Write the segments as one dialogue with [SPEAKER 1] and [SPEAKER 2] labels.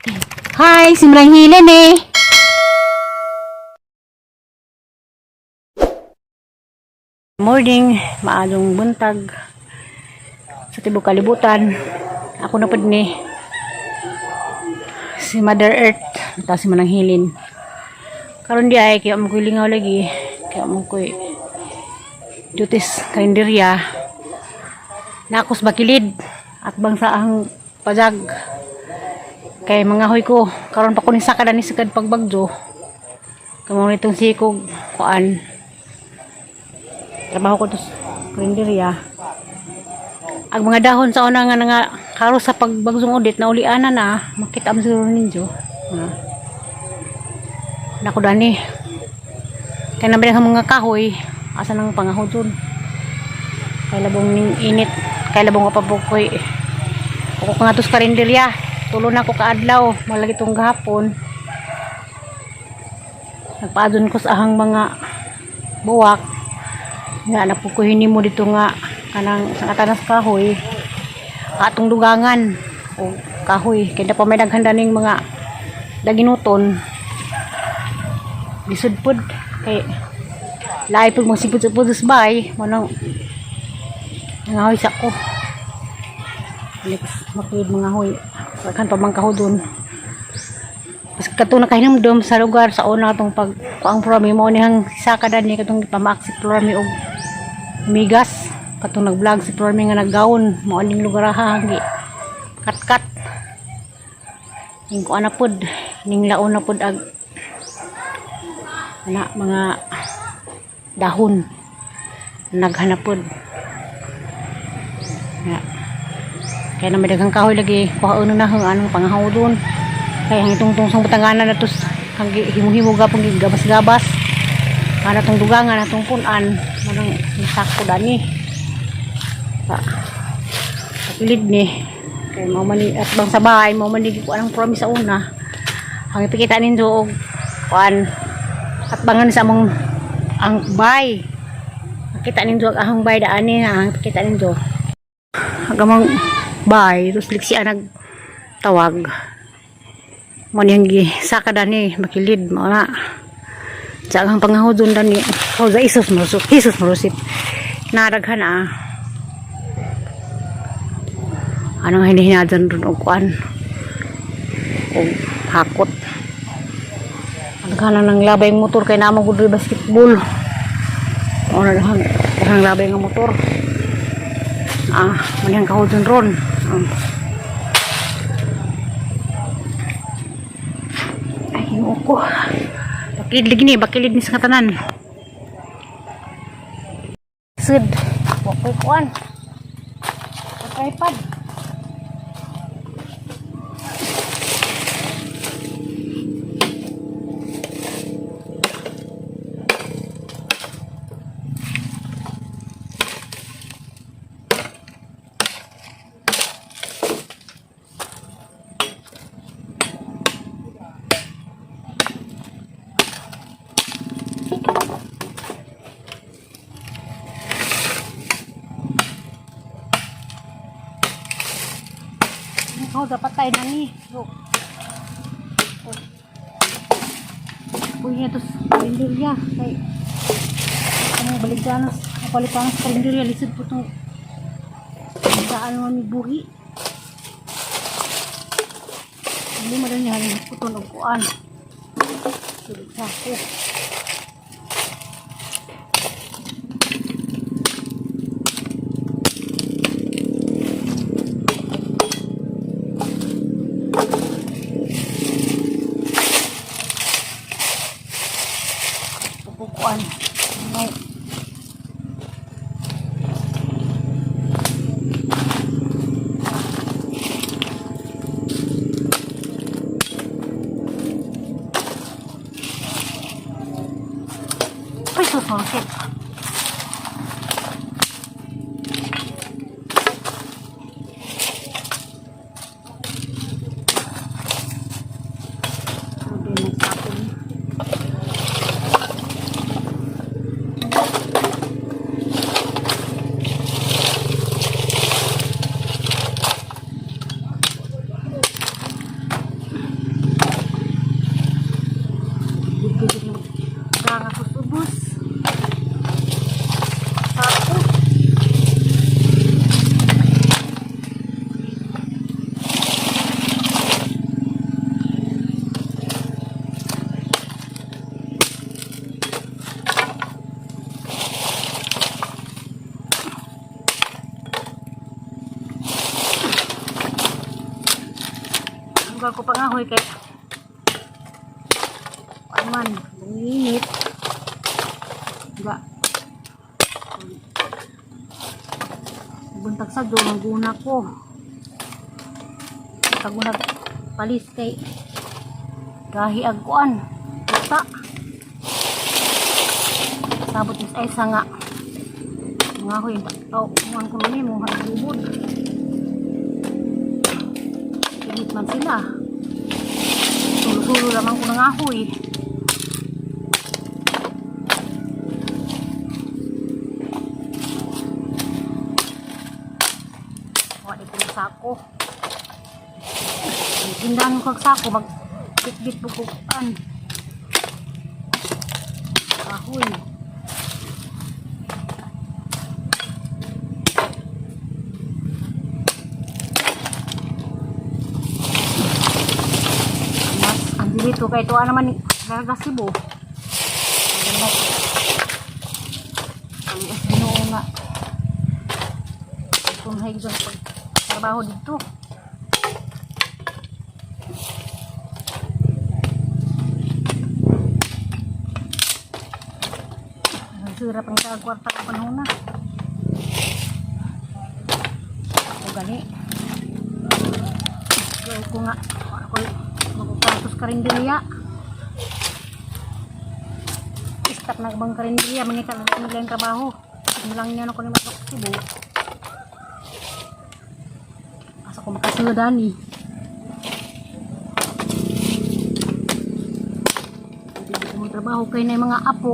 [SPEAKER 1] Hi, simrang hilen eh. Morning, maadong buntag sa tibok kalibutan. Ako na pod ni si Mother Earth, ta si manang hilin. Karon di ay kaya mo koy lingaw lagi, kaya mo koy dutis kalendarya. Nakos bakilid at bangsa ang pajag. Kay mga hoy ko, karon pa ko ni sakad ani sagad pagbagjo. Kamo nitong sikog kuan. Trabaho ko to kalendarya. Ang mga dahon sa una nga karo sa pagbagsong audit na uliana na, makita mo siguro ninyo. Nako dani. Kay naman ang mga kahoy, asa nang pangahod dun. Kay labong ning init, kay labong kapabukoy. Ako nga to sa kalendarya. Tulo na ko kaadlaw, malagi tong gahapon. Nagpaadon ko sa ahang mga buwak. Nga napukuhin mo dito nga kanang sa katanas kahoy. Atong dugangan o kahoy. Kaya pa may daghanda ning mga daginuton. Lisod pod kay lahi pud mong sipud-sipud sa bay, manang nangahoy sa ko. Makid mga hoy kan pa man kahudon pas katong nakahinumdum sa lugar sa una katong pag kuang programi mo nihang saka dan ni katong pamaak si programi og migas katong nag-vlog si programi nga naggawon mo aning lugar ha hangi kat ning kuan na pod ning laon na pod ag ana mga dahon naghanap pod ya. Kaya na madagang kahoy lagi kuhaon na hang anong pangahawdon kaya hang itong sang batanganan na tos hang himo-himo gapong gabas-gabas kana tong dugangan atong punan manang sakto dani sa pilid ni kay mao man at bang sa bahay mao man ko anong promise sa una hang ipikita ninyo og kuan at bangan sa among ang bay kita ninyo ang ahong bay daan ni hang ipikita ninyo agamang bay terus liksi nag tawag mo niyang gi saka dani makilid mo na jagang pangahudon dani how za isus marusip nadaghan anong hindi hinadan ron og kuan og hakot naghanan ng labay ng motor kay namang gudri basketball o naghanan labay ng motor manihang kahudon ron ay hinuo ko bakilid ni sa katanan sud wakoy kuan tripod dapat tayo na ni punya terus kalendarya kay ano baligdanas kapalitan sa kalendarya lisod po itong saan mo ni buhi hindi mo rin niya halin po itong kuan sulit sa ako kuan ay susunod Sugal ko pangahoy kay man, init. Diba? Buntag sa doon, ang guna ko. Kagunag palis kay gahi agkuan. Basta. Sabot is ay sanga. Mga hoy, kuhan ko ni mo, halubod. Init man sila. Sulo-sulo lamang ko ng ahoy. Wala ito ng sako. Tindahan ko ang sako, mag-bit-bit bukukan. Ahoy. Dito kay tuwa naman Larga Cebu. Ang Ginoo nga. Kung hay gyud pag trabaho dito. Ang sira pang kwarta ko panahon na. Ako gani. Ko nga ako magpapatos karinderiya. Stop na bang karinderiya, manikal na nila yung trabaho. Kasi lang niya ako ni Masok Cebu. Asa ko makasudan eh. Hindi ko trabaho kayo na yung mga apo.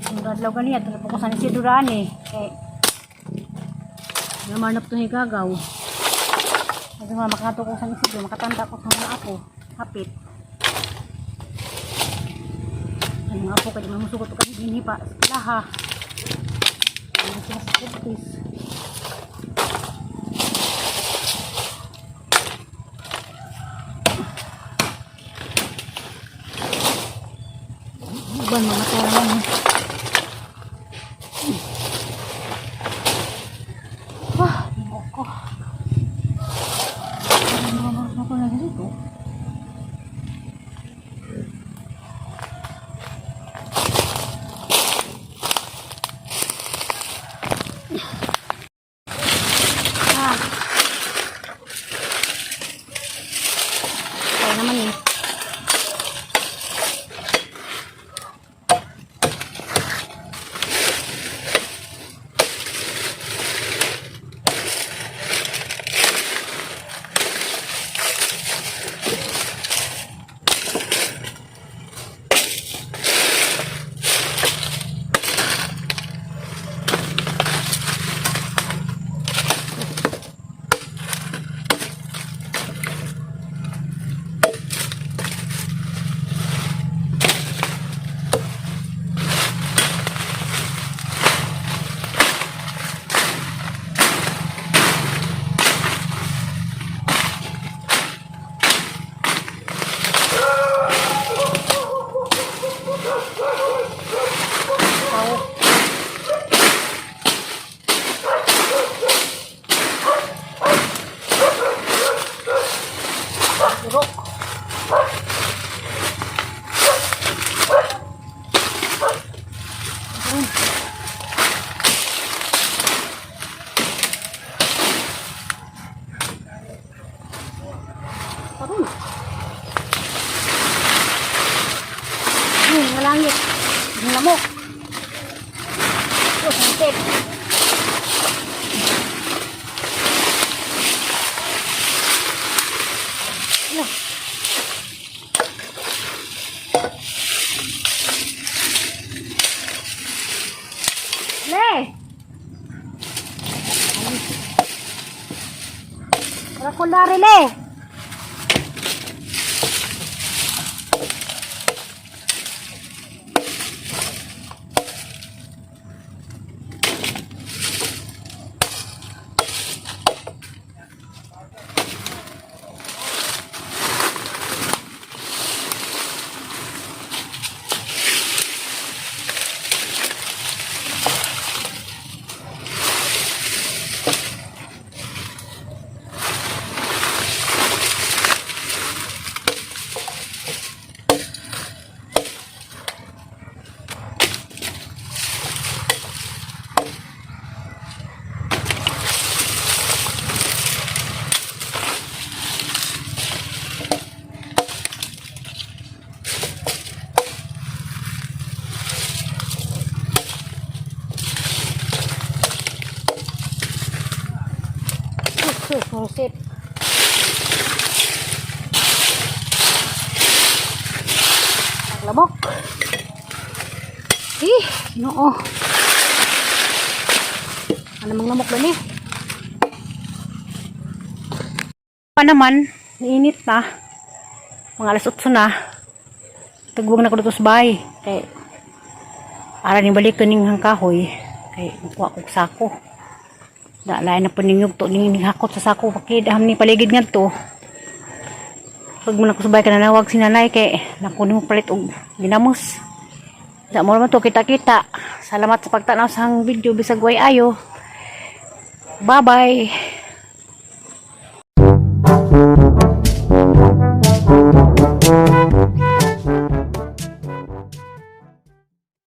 [SPEAKER 1] Ang radlaw ganiya, talaga ko sa nisiduran eh. Namanap to ni gagaw. Kasi mga makato ko sa nisido, makatanda ko sa mga apo. Hapit. Ang mga apo kaya mamusugot ko kasi hindi pa. Laha. Ang sila sa kutis. Iban mga talang yan. Wah, ako. Ako na dito. Kaya naman eh. Langit. Ang lamok. Oh, santik. Lah. Le. Rakundari le. Sus, murusit. Lamok. Ginoo. Ano mang lamok ba ni? Pa naman, niinit na. Mga alas 8 na. Tagwag na ko dito sa bahay. Kay, ara ni balik ko ning hangkahoy. Kay, kuha ko sako. Dalay na po ning yugto, ning hakot sa sako. Pakid, ni paligid nga to. Pag mo na ko sa bahay, kananawag si nanay. Kay, nakunin mo palit og ginamos. Da mo naman to, kita-kita. Salamat sa pagtanaw sa video. Bisag way ayo. Bye-bye.